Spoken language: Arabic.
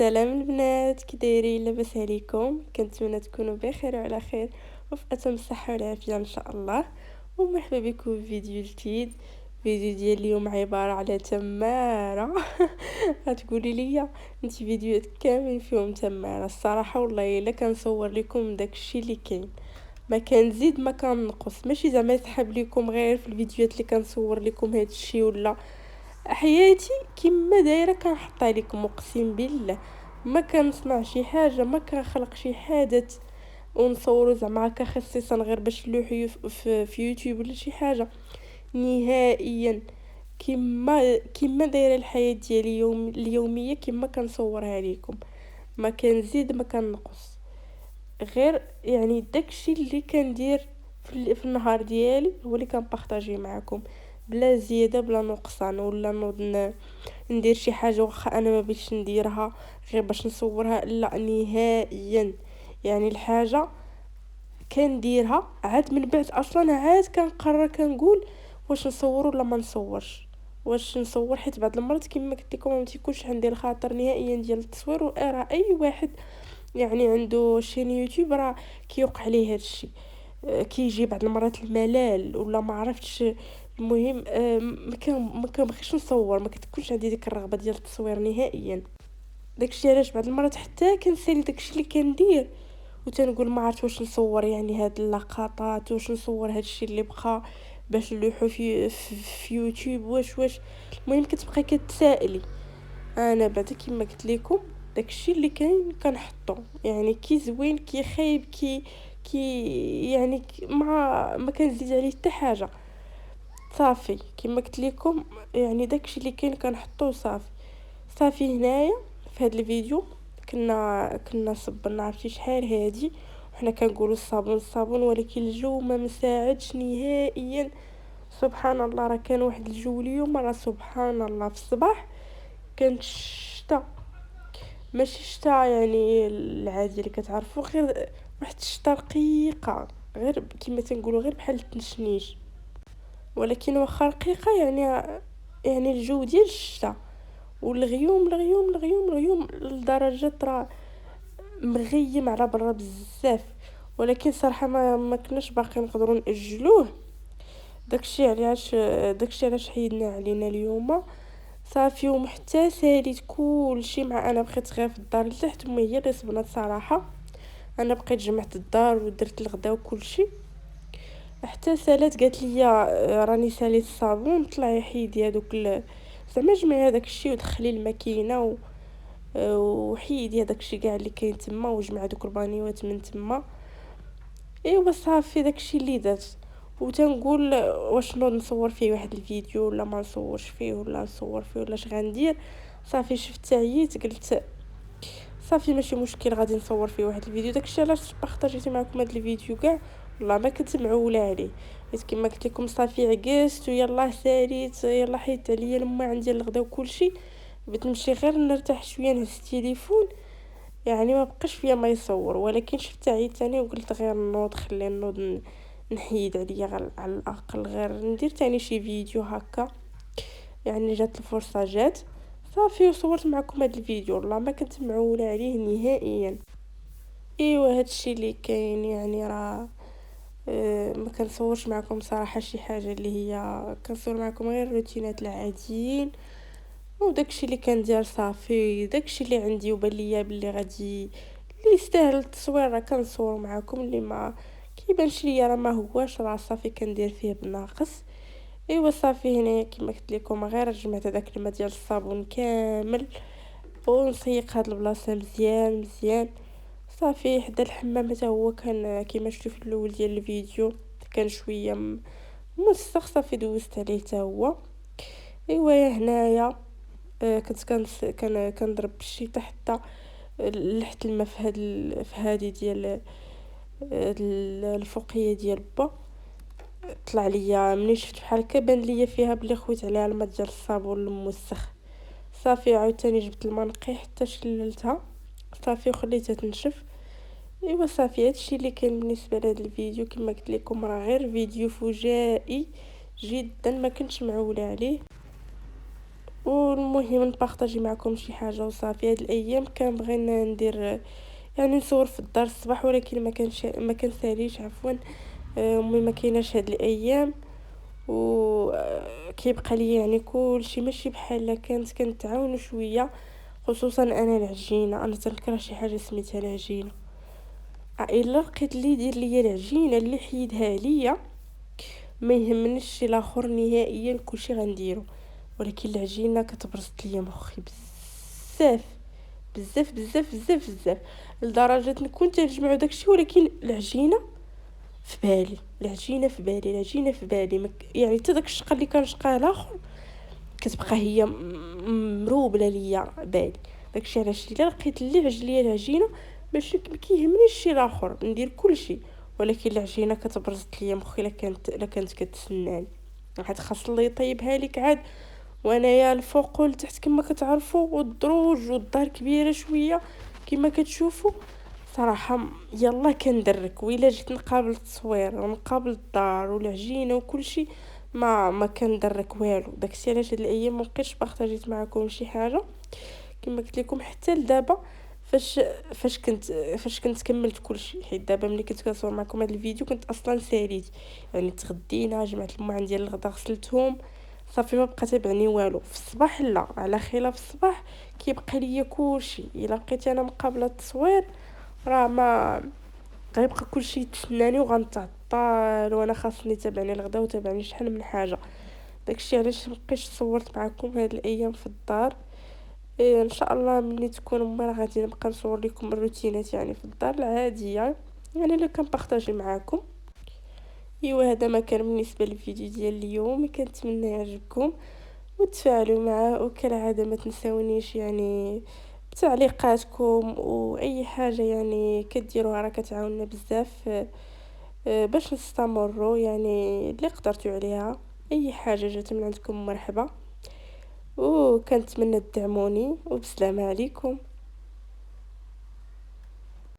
سلام البنات، كي دايرين؟ لاباس عليكم؟ كنتمنى تكونوا بخير وعلى خير وفي اتم الصحه والعافيه ان شاء الله. ومرحبا بكم في فيديو جديد. فيديو ديال اليوم عباره على تماره. غتقولي لي انت فيديوهات كاملين فيهم تماره؟ الصراحه والله الا كنصور لكم داكشي اللي كاين، ما كنزيد ما كنقص، ماشي زعما يسحب لكم غير في الفيديوهات اللي كنصور لكم هادشي ولا حياتي كيما دايره كنحط عليكم. اقسم بالله ما كنصنع شي حاجه، ما كنخلق شي حدث ونصورو زعما هكا خصيصا غير باش نلوحو في يوتيوب ولا شي حاجه نهائيا. كيما دايره الحياه ديالي اليوميه كيما كنصورها لكم، ما كنزيد ما كنقص، غير يعني داكشي اللي كندير في النهار ديالي هو اللي كنبارطاجي معكم، بلا زياده بلا نقصان ولا نوض ندير شي حاجه واخا انا ما بغيتش نديرها غير باش نصورها، لا نهائيا. يعني الحاجه كنديرها عاد من بعد اصلا عاد كنقرر كنقول واش نصور ولا ما نصورش، واش نصور حيت بعض المرات كما قلت لكم ما تيكونش عندي الخاطر نهائيا ديال التصوير. وراه اي واحد يعني عنده شين يوتيوب راه كيوقع عليه هادشي، كيجي بعض المرات الملل ولا ما عرفتش. المهم ما كنبغيش نصور، ما كتكونش عندي ديك الرغبه ديال التصوير نهائيا. داكشي علاش بعض المرات حتى كنسالي داكشي اللي كندير وتنقول ما عرفت واش نصور، يعني هاد اللقطات واش نصور هادشي اللي بقى باش نلوحو في يوتيوب واش. المهم كتبقى كتسائلي. انا بعدا كيما قلت لكم داكشي اللي كاين كنحطو، يعني كي زوين كي خايب كي يعني ما كنزيد عليه حتى حاجه. صافي كيما قلت لكم يعني داكشي اللي كاين كنحطوه صافي. صافي هنايا في هذا الفيديو كنا صبرنا عرفتي شحال هادي وحنا كنقولوا الصابون ولكن الجو ما مساعدش نهائيا. سبحان الله راه كان واحد الجو اليوم، راه سبحان الله في الصباح كانت الشتا، ماشي الشتا يعني العادي اللي كتعرفوا، غير واحد الشتا رقيقه، غير كما تنقولوا غير بحال التنشنيش، ولكن واخا رقيقه يعني الجو ديال الشتا. والغيوم الغيوم الغيوم الغيوم لدرجه راه مغيم على برا بزاف، ولكن صراحه ما كناش باقي نقدروا ناجلوه. داكشي علاش حيدنا علينا اليوم. صافي ومحتى ساليت كلشي مع انا بقيت غير في الدار لتحت، وما هي اللي صبنات صراحه. انا بقيت جمعت الدار ودرت الغدا وكلشي حتى سالات قالت لي راني ساليت الصابون، طلعي حيدي هذوك زعما جمعي هذاك الشيء ودخلي الماكينه وحيدي هذاك الشيء كاع اللي كاين تما وجمع دوك البانيوات من تما. ايوا صافي داكشي اللي درت. وتنقول واش نوض نصور فيه واحد الفيديو ولا ما نصورش فيه ولا نصور فيه ولا اش غندير. صافي شفت عييت قلت صافي ماشي مشكل غادي نصور فيه واحد الفيديو. داكشي علاش بارطاجيت معكم هذا الفيديو كاع، والله ما كنت معوله عليه حيت كما قلت لكم صافي عكست ويلا ساليت يلا حيت عليا لما عندي الغدا وكلشي. بغيت نمشي غير نرتاح شويه نهز التليفون، يعني ما بقاش فيا ما يصور، ولكن شفت عييت تاني وقلت غير نوض خلي نوض نحيد عليا على الاقل غير ندير تاني شي فيديو هكا. يعني جات الفرصه جات صافي وصورت معكم هذا الفيديو، والله ما كنت معوله عليه نهائيا. ايوا هادشي اللي كاين يعني راه ما كنصورش معكم صراحه شي حاجه اللي هي كنصور معكم غير الروتينات العاديين وداكشي اللي كندير. صافي داكشي اللي عندي وبان ليا بلي غادي اللي يستاهل التصوير راه كنصور معكم، اللي ما كيبانش ليا راه ما هواش راه صافي كندير فيه بناقص. ايوا صافي هنايا كما قلت لكم غير جمعت هذاك الماء ديال الصابون كامل ونسيق هاد البلاصه مزيان مزيان. صافي حدا الحمام حتى هو كان كيما شفتوا في الاول ديال الفيديو كان شويه موسخ، صافي دوزت عليه حتى هو. ايوا هنايا كنت كنضرب بالشيطه حتى لحت الماء في هذه ديال الفوقيه ديال با. طلع ليا ملي شفت بحال هكا بان ليا فيها بلي خويت عليها الماء ديال الصابون الموسخ. صافي عاوتاني جبت الماء نقي حتى شللتها صافي وخليتها تنشف. ايوا صافي هادشي اللي كاين بالنسبه لهذا الفيديو. كما قلت لكم راه غير فيديو فجائي جدا ما كنتش معوله عليه، والمهم نبارطاجي معكم شي حاجه وصافي. هاد الايام كنبغي ندير يعني نصور في الدار الصباح، ولكن ما كنساليش عفوا. امي ما كايناش هاد الايام، و كيبقى لي يعني كلشي ماشي بحال كانت كنتعاونوا شويه، خصوصا انا العجينه. انا تنكره شي حاجه سميتها العجينه. الا لقيت اللي يدير ليا العجينه اللي حيدها ليا، ما يهمنيش شي لاخر نهائيا، كلشي غنديرو. ولكن العجينه كتبرزط ليا مخي بزاف بزاف بزاف بزاف بزاف، لدرجه نكون تنجمعو داكشي ولكن العجينه في بالي، العجينه في بالي، العجينه في بالي. يعني حتى داك الشقه اللي كنشقاه الاخر كتبقى هي مروبله ليا بالي. داكشي علاش الا لقيت اللي عجل ليا العجينه باش كيهمنيش شي لاخر ندير كلشي، ولكن العجينه كتبرزط ليا مخي. الا كانت كتسناني، عاد خاص الله يطيبها لك عاد. وانايا الفوق والتحت كما كتعرفوا، والدروج والدار كبيره شويه كما كتشوفوا. صراحه يلا كندرك، وإلا جيت نقابل التصوير ونقابل الدار والعجينه وكلشي ما كندرك والو. داكشي علاش هاد الايام مبقيتش بارطاجيت معكم شي حاجه كما قلت لكم حتى لدابا. فاش فاش كنت كملت كلشي، حيت دابا ملي كنت كنصور معكم هذا الفيديو كنت اصلا ساليت. يعني تغدينا، جمعت الماعن ديال الغدا غسلتهم، صافي ما بقى تابعني والو. في الصباح لا، على خلاف الصباح كيبقى ليا كلشي. الا بقيت انا مقابله التصوير راه ما غيبقى كلشي يتسناني وغنتعطل، وانا خاصني تابعني الغدا وتابعني شحال من حاجه. داكشي علاش مبقيتش صورت معكم هاد الايام في الدار. إيه ان شاء الله ملي تكون امي راه غادي نبقى نصور لكم الروتينات يعني في الدار العاديه، يعني اللي كنبارطاجي معاكم. ايوا هذا ما كان بالنسبه للفيديو ديال اليوم، كنتمنى يعجبكم وتفاعلوا معاه. وكالعاده ما تنساونيش يعني بتعليقاتكم واي حاجه يعني كديروها راه كتعاوننا بزاف. باش نستمروا يعني اللي قدرتوا عليها. اي حاجه جات من عندكم مرحبا، وكنتمنى تدعموني. وبسلامه عليكم.